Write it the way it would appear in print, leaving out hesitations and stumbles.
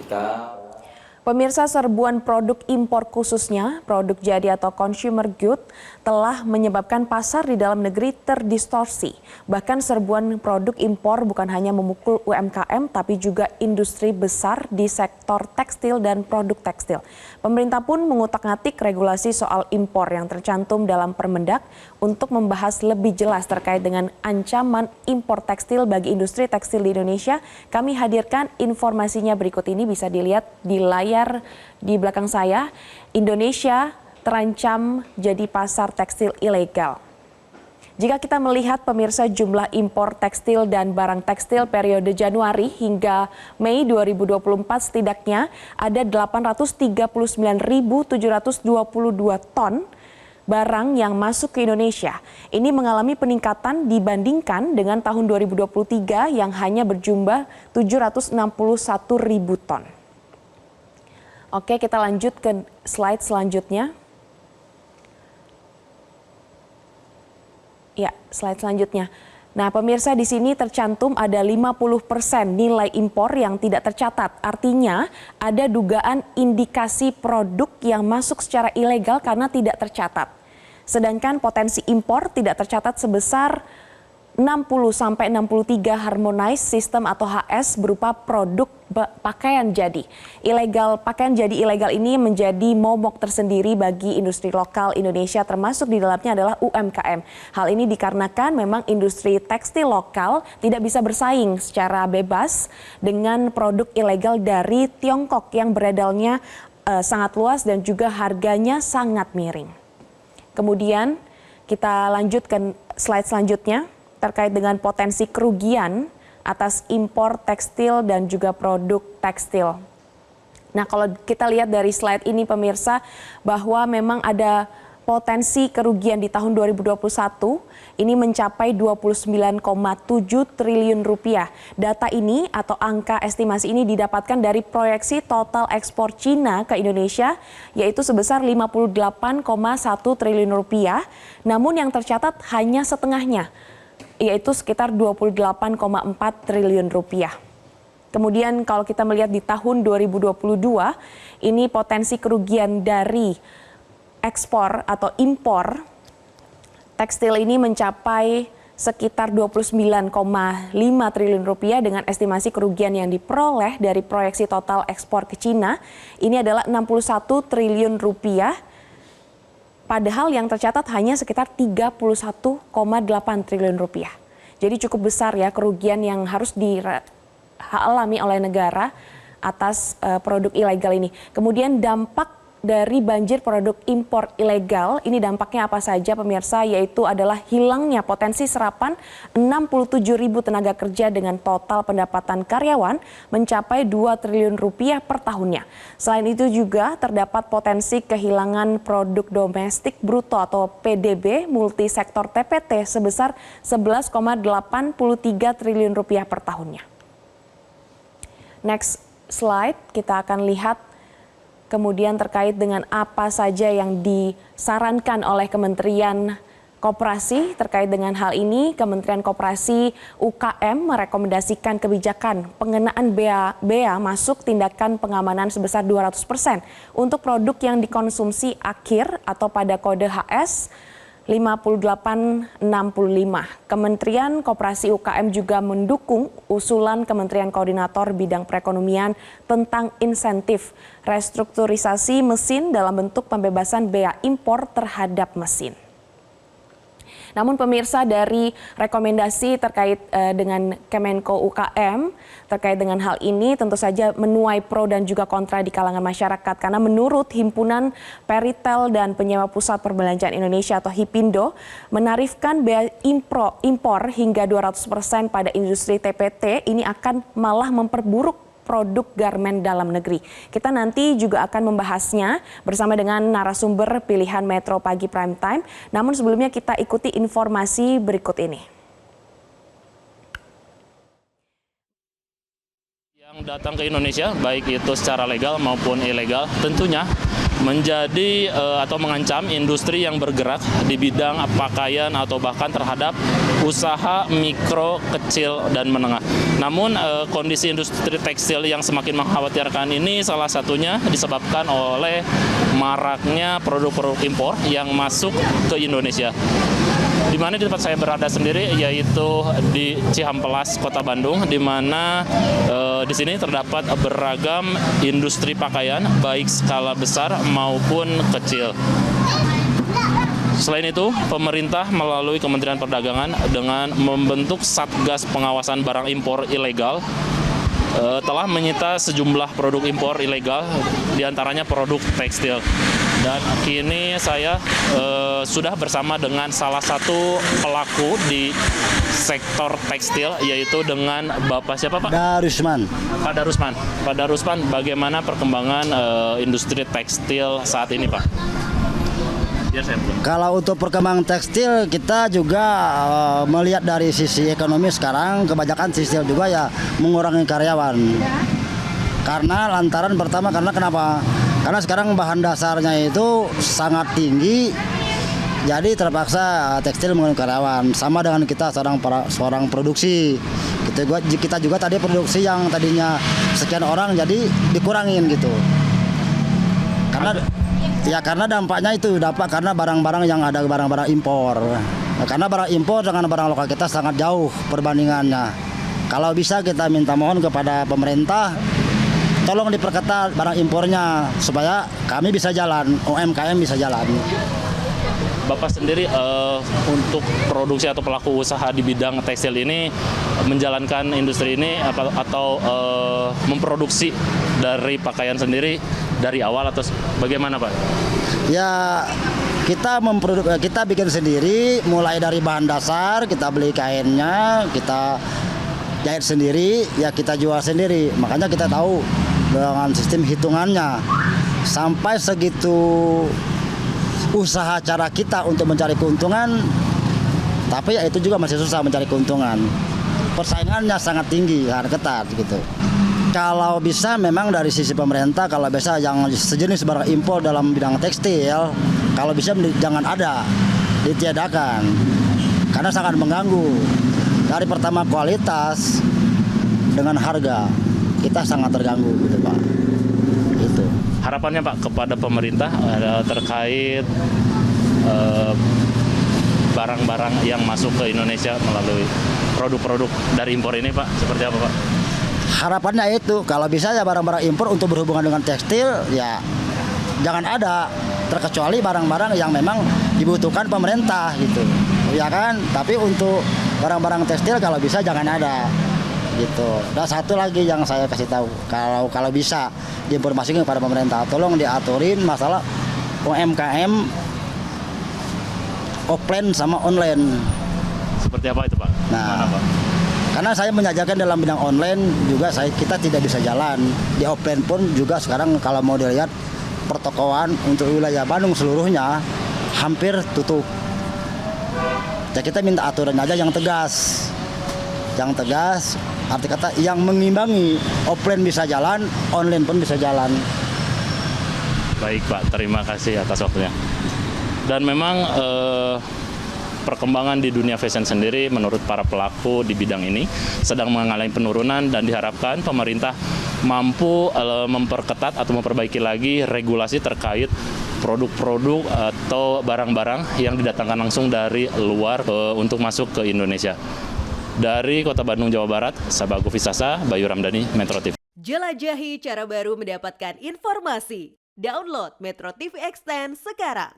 jika Pemirsa, serbuan produk impor khususnya produk jadi atau consumer good telah menyebabkan pasar di dalam negeri terdistorsi. Bahkan serbuan produk impor bukan hanya memukul UMKM tapi juga industri besar di sektor tekstil dan produk tekstil. Pemerintah pun mengutak-ngatik regulasi soal impor yang tercantum dalam Permendak untuk membahas lebih jelas terkait dengan ancaman impor tekstil bagi industri tekstil di Indonesia. Kami hadirkan informasinya berikut ini, bisa dilihat di layar di belakang saya. Indonesia terancam jadi pasar tekstil ilegal. Jika kita melihat pemirsa jumlah impor tekstil dan barang tekstil periode Januari hingga Mei 2024 setidaknya ada 839.722 ton barang yang masuk ke Indonesia. Ini mengalami peningkatan dibandingkan dengan tahun 2023 yang hanya berjumlah 761.000 ton. Oke, kita lanjut ke slide selanjutnya. Ya, slide selanjutnya. Nah, pemirsa, di sini tercantum ada 50% nilai impor yang tidak tercatat. Artinya ada dugaan indikasi produk yang masuk secara ilegal karena tidak tercatat. Sedangkan potensi impor tidak tercatat sebesar 60-63 harmonized system atau HS berupa produk pakaian jadi. Pakaian jadi ilegal ini menjadi momok tersendiri bagi industri lokal Indonesia, termasuk di dalamnya adalah UMKM. Hal ini dikarenakan memang industri tekstil lokal tidak bisa bersaing secara bebas dengan produk ilegal dari Tiongkok yang beredarnya sangat luas dan juga harganya sangat miring. Kemudian kita lanjutkan slide selanjutnya terkait dengan potensi kerugian atas impor tekstil dan juga produk tekstil. Nah, kalau kita lihat dari slide ini pemirsa, bahwa memang ada potensi kerugian di tahun 2021 ini mencapai 29,7 triliun rupiah. Data ini atau angka estimasi ini didapatkan dari proyeksi total ekspor Cina ke Indonesia yaitu sebesar 58,1 triliun rupiah. Namun yang tercatat hanya setengahnya, yaitu sekitar 28,4 triliun rupiah. Kemudian kalau kita melihat di tahun 2022, ini potensi kerugian dari ekspor atau impor tekstil ini mencapai sekitar 29,5 triliun rupiah dengan estimasi kerugian yang diperoleh dari proyeksi total ekspor ke Cina ini adalah 61 triliun rupiah. Padahal yang tercatat hanya sekitar 31,8 triliun rupiah. Jadi cukup besar ya kerugian yang harus dialami oleh negara atas produk ilegal ini. Kemudian dampak dari banjir produk impor ilegal, ini dampaknya apa saja pemirsa, yaitu adalah hilangnya potensi serapan 67.000 tenaga kerja dengan total pendapatan karyawan mencapai 2 triliun rupiah per tahunnya. Selain itu juga terdapat potensi kehilangan produk domestik bruto atau PDB multisektor TPT sebesar 11,83 triliun rupiah per tahunnya. Next slide, kita akan lihat kemudian terkait dengan apa saja yang disarankan oleh Kementerian Koperasi terkait dengan hal ini. Kementerian Koperasi UKM merekomendasikan kebijakan pengenaan bea masuk tindakan pengamanan sebesar 200% untuk produk yang dikonsumsi akhir atau pada kode HS 5865. Kementerian Koperasi UKM juga mendukung usulan Kementerian Koordinator Bidang Perekonomian tentang insentif restrukturisasi mesin dalam bentuk pembebasan bea impor terhadap mesin. Namun pemirsa, dari rekomendasi terkait dengan Kemenko UKM terkait dengan hal ini tentu saja menuai pro dan juga kontra di kalangan masyarakat. Karena menurut Himpunan Peritel dan Penyewa Pusat Perbelanjaan Indonesia atau HIPINDO menarifkan bea impor hingga 200% pada industri TPT ini akan malah memperburuk produk garmen dalam negeri. Kita nanti juga akan membahasnya bersama dengan narasumber pilihan Metro Pagi Prime Time. Namun sebelumnya kita ikuti informasi berikut ini. Yang datang ke Indonesia, baik itu secara legal maupun ilegal, tentunya menjadi atau mengancam industri yang bergerak di bidang pakaian atau bahkan terhadap usaha mikro, kecil, dan menengah. Namun kondisi industri tekstil yang semakin mengkhawatirkan ini salah satunya disebabkan oleh maraknya produk-produk impor yang masuk ke Indonesia. Di mana di tempat saya berada sendiri yaitu di Cihampelas, Kota Bandung, di mana di sini terdapat beragam industri pakaian baik skala besar maupun kecil. Selain itu, pemerintah melalui Kementerian Perdagangan dengan membentuk Satgas Pengawasan Barang Impor Ilegal telah menyita sejumlah produk impor ilegal, diantaranya produk tekstil. Dan kini saya sudah bersama dengan salah satu pelaku di sektor tekstil, yaitu dengan Bapak siapa Pak? Darusman. Pak Darusman. Pak Darusman, bagaimana perkembangan industri tekstil saat ini Pak? Biar saya pulang. Kalau untuk perkembangan tekstil kita juga melihat dari sisi ekonomi sekarang kebanyakan tekstil juga ya mengurangi karyawan. Karena lantaran pertama karena kenapa? Karena sekarang bahan dasarnya itu sangat tinggi. Jadi terpaksa tekstil mengurangi karyawan. Sama dengan kita seorang produksi. Kita juga tadi produksi yang tadinya sekian orang jadi dikurangin gitu. Karena dampaknya itu karena barang-barang yang ada barang-barang impor. Karena barang impor dengan barang lokal kita sangat jauh perbandingannya. Kalau bisa kita minta mohon kepada pemerintah tolong diperketat barang impornya supaya kami bisa jalan, UMKM bisa jalan. Bapak sendiri untuk produksi atau pelaku usaha di bidang tekstil ini menjalankan industri ini atau memproduksi dari pakaian sendiri dari awal atau bagaimana Pak? Ya kita bikin sendiri mulai dari bahan dasar, kita beli kainnya, kita jahit sendiri, ya kita jual sendiri. Makanya kita tahu dengan sistem hitungannya sampai segitu usaha cara kita untuk mencari keuntungan, tapi ya itu juga masih susah mencari keuntungan. Persaingannya sangat tinggi, sangat ketat gitu. Kalau bisa memang dari sisi pemerintah kalau bisa yang sejenis barang impor dalam bidang tekstil kalau bisa jangan ada, ditiadakan karena sangat mengganggu. Dari pertama kualitas dengan harga kita sangat terganggu gitu Pak. Itu. Harapannya Pak kepada pemerintah terkait barang-barang yang masuk ke Indonesia melalui produk-produk dari impor ini Pak, seperti apa Pak? Harapannya itu kalau bisa ya barang-barang impor untuk berhubungan dengan tekstil ya jangan ada, terkecuali barang-barang yang memang dibutuhkan pemerintah gitu. Ya kan? Tapi untuk barang-barang tekstil kalau bisa jangan ada. Gitu. Dan satu lagi yang saya kasih tahu, kalau bisa diinformasikan kepada pemerintah, tolong diaturin masalah UMKM offline sama online. Seperti apa itu Pak? Nah, gimana, Pak? Karena saya menjajakan dalam bidang online juga kita tidak bisa jalan. Di offline pun juga sekarang kalau mau dilihat pertokoan untuk wilayah Bandung seluruhnya hampir tutup. Ya kita minta aturan aja yang tegas. Yang tegas, arti kata yang mengimbangi, offline bisa jalan, online pun bisa jalan. Baik Pak, terima kasih atas waktunya. Dan memang perkembangan di dunia fashion sendiri menurut para pelaku di bidang ini sedang mengalami penurunan dan diharapkan pemerintah mampu memperketat atau memperbaiki lagi regulasi terkait produk-produk atau barang-barang yang didatangkan langsung dari luar untuk masuk ke Indonesia. Dari Kota Bandung, Jawa Barat, Sabago Visasa, Bayu Ramdhani, Metro TV. Jelajahi cara baru mendapatkan informasi. Download Metro TV Extend sekarang.